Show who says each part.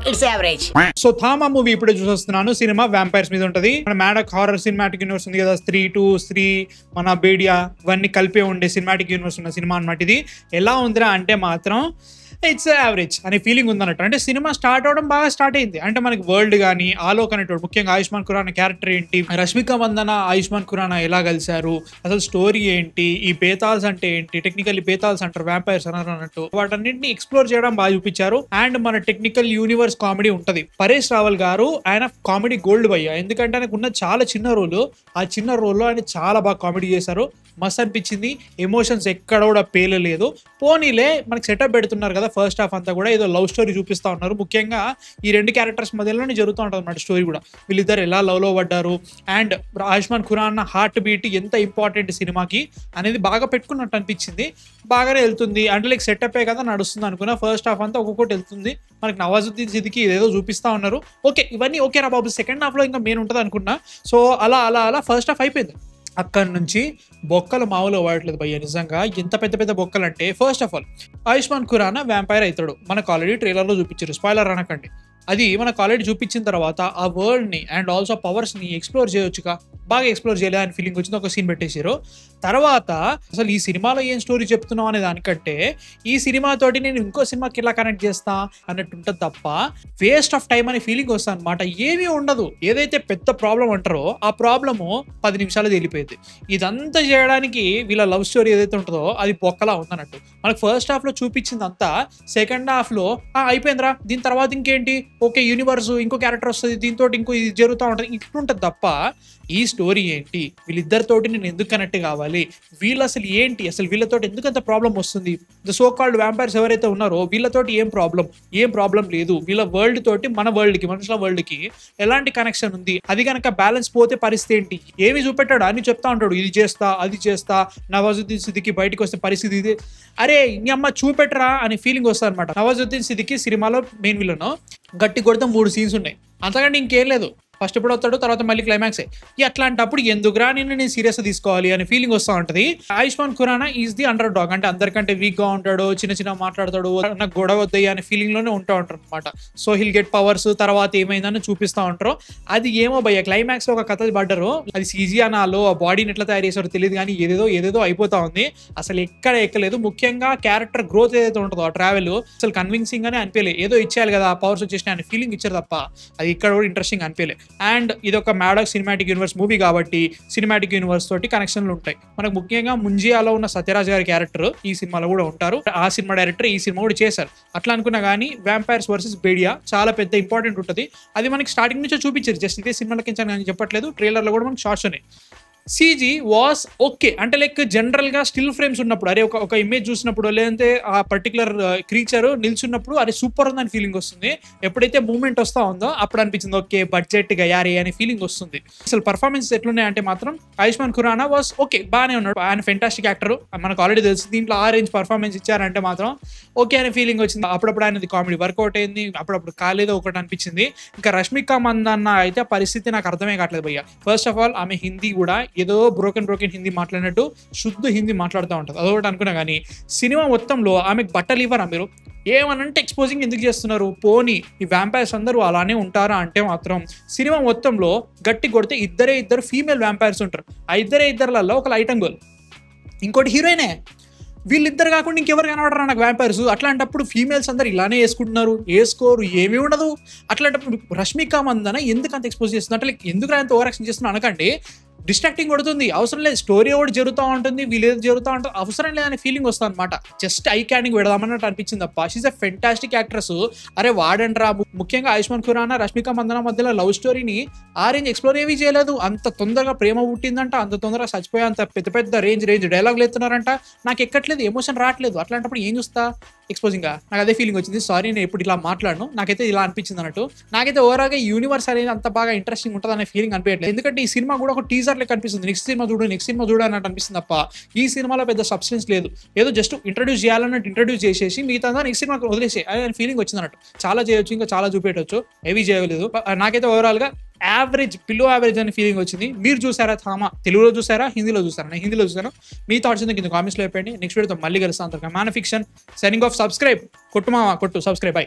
Speaker 1: It's average.
Speaker 2: So Thama movie ఇప్పుడే చూసొస్తున్నాను. Cinema vampires మీద ఉంటది. మన మ్యాడక్ హారర్ సినిమాటిక్ యూనివర్స్ ఉంది కదా, స్త్రీ మన బేడియా ఇవన్నీ కలిపే ఉండే సినిమాటిక్ యూనివర్స్ ఉన్న సినిమా అన్నమాట. ఇది ఎలా ఉందిరా అంటే మాత్రం ఇట్స్ యావరేజ్ అనే ఫీలింగ్ ఉందన్నట్టు. అంటే సినిమా స్టార్ట్ అవడం బాగా స్టార్ట్ అయింది. అంటే మనకి వరల్డ్ కానీ ఆలోక్ అనేటోడు, ముఖ్యంగా ఆయుష్మాన్ ఖురానా క్యారెక్టర్ ఏంటి, రష్మిక మందన ఆయుష్మాన్ ఖురానా ఎలా కలిశారు, అసలు స్టోరీ ఏంటి, ఈ బేతాల్స్ అంటే ఏంటి, టెక్నికల్లీ బేతాల్స్ అంటారు, వ్యాంపైర్స్ అన్నారు అన్నట్టు, వాటన్నింటిని ఎక్స్ప్లోర్ చేయడం బాగా చూపించారు. అండ్ మన టెక్నికల్ యూనివర్స్ కామెడీ ఉంటది. పరేష్ రావల్ గారు ఆయన కామెడీ గోల్డ్ భయ్య. ఎందుకంటే ఆయనకు ఉన్న చాలా చిన్న రోల్, ఆ చిన్న రోల్లో ఆయన చాలా బాగా కామెడీ చేశారు. మస్త్ అనిపించింది. ఎమోషన్స్ ఎక్కడ కూడా పేలలేదు. పోనీలే మనకి సెటప్ పెడుతున్నారు కదా ఫస్ట్ హాఫ్ అంతా కూడా, ఏదో లవ్ స్టోరీ చూపిస్తూ ఉన్నారు. ముఖ్యంగా ఈ రెండు క్యారెక్టర్స్ మధ్యలోనే జరుగుతూ ఉంటుంది అన్నమాట స్టోరీ కూడా. వీళ్ళిద్దరు ఎలా లవ్లో పడ్డారు and Ayushmann Khurrana heart beat ఎంత ఇంపార్టెంట్ సినిమాకి అనేది బాగా పెట్టుకున్నట్టు అనిపించింది. బాగానే వెళ్తుంది. అంటే లైక్ సెటప్పే కదా నడుస్తుంది అనుకున్నా. ఫస్ట్ హాఫ్ అంతా ఒక్కొక్కటి వెళ్తుంది. మనకి నవాజుద్దీన్ సిద్దికి ఏదో చూపిస్తా ఉన్నారు. ఓకే, ఇవన్నీ ఓకే రా బాబు, సెకండ్ హాఫ్లో ఇంకా మెయిన్ ఉంటుంది అనుకున్నా. సో అలా ఫస్ట్ హాఫ్ అయిపోయింది. అక్కడి నుంచి బొక్కలు మామూలుగా వాడట్లేదు భయ్య. నిజంగా ఎంత పెద్ద పెద్ద బొక్కలు అంటే, first of all Ayushmann Khurrana vampire అవుతాడు. మనకు ఆల్రెడీ ట్రైలర్లో చూపించారు, స్పాయిలర్ అనకండి. అది మనకు ఆల్రెడీ చూపించిన తర్వాత ఆ వరల్డ్ని అండ్ ఆల్సో పవర్స్ని ఎక్స్ప్లోర్ చేయొచ్చుగా, బాగా ఎక్స్ప్లోర్ చేయలేదు అని ఫీలింగ్ వచ్చింది. ఒక సీన్ పెట్టేసారు. తర్వాత అసలు ఈ సినిమాలో ఏం స్టోరీ చెప్తున్నాం అనే దానికంటే ఈ సినిమాతోటి నేను ఇంకో సినిమాకి ఎలా కనెక్ట్ చేస్తా అన్నట్టు ఉంటుంది తప్ప వేస్ట్ ఆఫ్ టైం అనే ఫీలింగ్ వస్తుంది అనమాట. ఏమీ ఉండదు. ఏదైతే పెద్ద ప్రాబ్లం అంటారో ఆ ప్రాబ్లము 10 నిమిషాలు తెలిపోయింది. ఇదంతా చేయడానికి వీళ్ళ లవ్ స్టోరీ ఏదైతే ఉంటుందో అది పొక్కలా ఉందన్నట్టు. మనకు ఫస్ట్ హాఫ్లో చూపించిందంతా సెకండ్ హాఫ్లో అయిపోయిందిరా, దీని తర్వాత ఇంకేంటి, ఓకే యూనివర్స్ ఇంకో క్యారెక్టర్ వస్తుంది, దీంతో ఇంకో ఇది జరుగుతూ ఉంటుంది, ఇట్లుంటుంది తప్ప ఈ స్టోరీ ఏంటి, వీళ్ళిద్దరితోటి నేను ఎందుకు కనెక్ట్ కావాలి, వీళ్ళు అసలు ఏంటి, అసలు వీళ్ళతోటి ఎందుకు అంత ప్రాబ్లం వస్తుంది, ద సో కాల్డ్ వ్యాంపైర్స్ ఎవరైతే ఉన్నారో వీళ్ళతోటి ఏం ప్రాబ్లం లేదు, వీళ్ళ వరల్డ్ తోటి మన వరల్డ్కి, మనుషుల వరల్డ్కి ఎలాంటి కనెక్షన్ ఉంది, అది కనుక బ్యాలెన్స్ పోతే పరిస్థితి ఏంటి, ఏమి చూపెట్టాడు అని చెప్తా ఉంటాడు, ఇది చేస్తా అది చేస్తా, నవాజుద్దీన్ సిద్దికి బయటకు వస్తే పరిస్థితి ఇది, అరే నీ అమ్మ చూపెట్టరా అని ఫీలింగ్ వస్తుంది అనమాట. నవాజుద్దీన్ సిద్దికి సినిమాలో మెయిన్ విలన్, గట్టి కొడితే 3 సీన్స్ ఉన్నాయి, అంతకంటే ఇంకేం లేదు. ఫస్ట్ ఎప్పుడు వస్తాడు, తర్వాత మళ్ళీ క్లైమాక్సే. అట్లాంటప్పుడు ఎందుకురా నేను సీరియస్ తీసుకోవాలి అనే ఫీలింగ్ వస్తూ ఉంటుంది. Ayushmann Khurrana is the underdog. అంటే అందరికంటే వీక్ గా ఉంటాడు, చిన్న మాట్లాడతాడు, నాకు గొడవ వద్దయ్య అనే ఫీలింగ్ లోనే ఉంటా ఉంటారు అనమాట. సో హిల్ గెట్ పవర్స్, తర్వాత ఏమైందని చూపిస్తూ ఉంటారు. అది ఏమో భయ్య క్లైమాక్స్ లో ఒక కథ పడ్డారు, అది సీజీ అనాలో ఆ బాడీని ఎట్లా తయారు చేశారో తెలియదు, కానీ ఏదేదో అయిపోతా ఉంది. అసలు ఎక్కడ ఎక్కలేదు. ముఖ్యంగా క్యారెక్టర్ గ్రోత్ ఏదైతే ఉంటుందో ఆ ట్రావెల్ అసలు కన్విన్సింగ్ గానే అనిపించలేదు. ఏదో ఇచ్చేయాలి కదా, పవర్స్ వచ్చేసినాయి అనే ఫీలింగ్ ఇచ్చారు తప్ప అది ఇక్కడ కూడా ఇంట్రెస్టింగ్ అనిపించలేదు. అండ్ ఇది ఒక మ్యాడక్ సినిమాటిక్ యూనివర్స్ మూవీ కాబట్టి సినిమాటిక్ యూనివర్స్ తోటి కనెక్షన్లు ఉంటాయి. మనకు ముఖ్యంగా ముంజియాలో ఉన్న సత్యరాజ్ గారి క్యారెక్టర్ ఈ సినిమాలో కూడా ఉంటారు. ఆ సినిమా డైరెక్టర్ ఈ సినిమా కూడా చేశారు. అట్లా అనుకున్నా కానీ వ్యాంపైర్స్ వర్సెస్ బేడియా చాలా పెద్ద ఇంపార్టెంట్ ఉంటుంది. అది మనకి స్టార్టింగ్ నుంచే చూపించారు. జస్ట్ ఇదే సినిమాలకి కానీ చెప్పట్లేదు, ట్రైలర్లో కూడా మనకి షార్ట్స్ ఉన్నాయి. సీజీ వాస్ ఓకే, అంటే లైక్ జనరల్ గా స్టిల్ ఫ్రేమ్స్ ఉన్నప్పుడు, అరే ఒక ఇమేజ్ చూసినప్పుడు, లేదంటే ఆ పర్టికులర్ క్రీచర్ నిల్చున్నప్పుడు అరే సూపర్ ఉందని ఫీలింగ్ వస్తుంది. ఎప్పుడైతే మూవ్మెంట్ వస్తా ఉందో అప్పుడు అనిపించింది ఓకే బడ్జెట్ గా యారే అనే ఫీలింగ్ వస్తుంది. అసలు పర్ఫార్మెన్స్ ఎట్లున్నాయంటే మాత్రం ఆయుష్మాన్ ఖురానా వాస్ ఓకే, బాగానే ఉన్నాడు, ఆయన ఫెంటాస్టిక్ యాక్టర్, మనకు ఆల్రెడీ తెలుసు. దీంట్లో ఆ రేంజ్ పర్ఫార్మెన్స్ ఇచ్చారంటే మాత్రం ఓకే అనే ఫీలింగ్ వచ్చింది. అప్పుడప్పుడు ఆయనది కామెడీ వర్కౌట్ అయింది, అప్పుడప్పుడు కాలేదో ఒకటి అనిపించింది. ఇంకా రష్మిక మందన్న అయితే పరిస్థితి నాకు అర్థమే కావట్లేదు భయ్య. ఫస్ట్ ఆఫ్ ఆల్ ఆమె హిందీ కూడా ఏదో బ్రోకెన్ హిందీ మాట్లాడినట్టు శుద్ధ హిందీ మాట్లాడుతూ ఉంటుంది. అదొకటి అనుకున్నా కానీ సినిమా మొత్తంలో ఆమెకు బట్టలు ఇవ్వరా మీరు, ఏమనంటే ఎక్స్పోజింగ్ ఎందుకు చేస్తున్నారు, పోనీ ఈ వ్యాంపైర్స్ అందరూ అలానే ఉంటారా అంటే మాత్రం సినిమా మొత్తంలో గట్టి కొడితే ఇద్దరు ఫీమేల్ వ్యాంపైర్స్ ఉంటారు. ఆ ఇద్దరిలో ఒకళ్ళు ఐటమ్ గర్ల్, ఇంకోటి హీరోయినే. వీళ్ళిద్దరు కాకుండా ఇంకెవరు కనబడరా నాకు వ్యాంపైర్స్. అట్లాంటప్పుడు ఫీమేల్స్ అందరు ఇలానే వేసుకుంటున్నారు, వేసుకోరు, ఏమీ ఉండదు. అట్లాంటప్పుడు రష్మిక మందన ఎందుకు అంత ఎక్స్పోజ్ చేస్తుంది అంటే ఎందుకు అంత ఓవర్ యాక్షన్ చేస్తున్నా అనకండి, డిస్ట్రాక్టింగ్ కొడుతుంది. అవసరం లేదు, స్టోరీ ఒకటి జరుగుతూ ఉంటుంది, వీళ్ళేది జరుగుతూ ఉంటుంది, అవసరం లేదనే ఫీలింగ్ వస్తుంది అనమాట. జస్ట్ ఐ క్యానింగ్ పెడదామన్నట్టు అనిపించింది తప్ప షీజ్ అ ఫెంటాస్టిక్ యాక్ట్రెస్. అరే వాడండ్రా. ముఖ్యంగా ఆయుష్మాన్ ఖురానా రష్మిక మందన మధ్యలో లవ్ స్టోరీని ఆ రేంజ్ ఎక్స్ప్లోర్ ఏమీ చేయలేదు. అంత తొందరగా ప్రేమ పుట్టిందంట, అంత తొందరగా చచ్చిపోయే అంత పెద్ద రేంజ్ డైలాగులు ఎత్తున్నారంట, నాకు ఎక్కట్లేదు, ఎమోషన్ రావట్లేదు. అట్లాంటప్పుడు ఏం చూస్తా ఎక్స్పోజింగ్. నాకు అదే ఫీలింగ్ వచ్చింది. సారీ నేను ఎప్పుడు ఇలా మాట్లాడను, నాకైతే ఇలా అనిపించింది అన్నట్టు. నాకైతే ఓవరాల్గా యూనివర్స్ అనేది అంత బాగా ఇంట్రెస్టింగ్ ఉంటుంది అనే ఫీలింగ్ అనిపించట్లేదు. ఎందుకంటే ఈ సినిమా కూడా ఒక టీజర్ లెక్క అనిపిస్తుంది. నెక్స్ట్ సినిమా చూడు అన్నట్టు అనిపిస్తుంది తప్ప ఈ సినిమాలో పెద్ద సబ్స్టెన్స్ లేదు. ఏదో జస్ట్ ఇంట్రడ్యూస్ చేయాలన్నట్టు ఇంట్రడ్యూస్ చేసేసి మిగతా నెక్స్ట్ సినిమాకి వదిలేసే అనే ఫీలింగ్ వచ్చింది అన్నట్టు. చాలా చేయొచ్చు, ఇంకా చాలా చూపెట్టవచ్చు, ఏవి చేయలేదు. నాకైతే ఓవరాల్గా యావరేజ్ బిలో యావరేజ్ అనే ఫీలింగ్ వచ్చింది. మీరు చూసారా థామా? తెలుగులో చూసారా, హిందీలో చూసారా? నేను హిందీలో చూసాను. మీ థాట్స్ కింద కామెంట్స్లో చెప్పండి. నెక్స్ట్ వీడియోతో మళ్ళీ కలుస్తాను. మాన ఫిక్షన్ సైనింగ్ ఆఫ్. సబ్స్క్రైబ్ కొట్టు మావా, కొట్టు సబ్స్క్రైబ్. బై.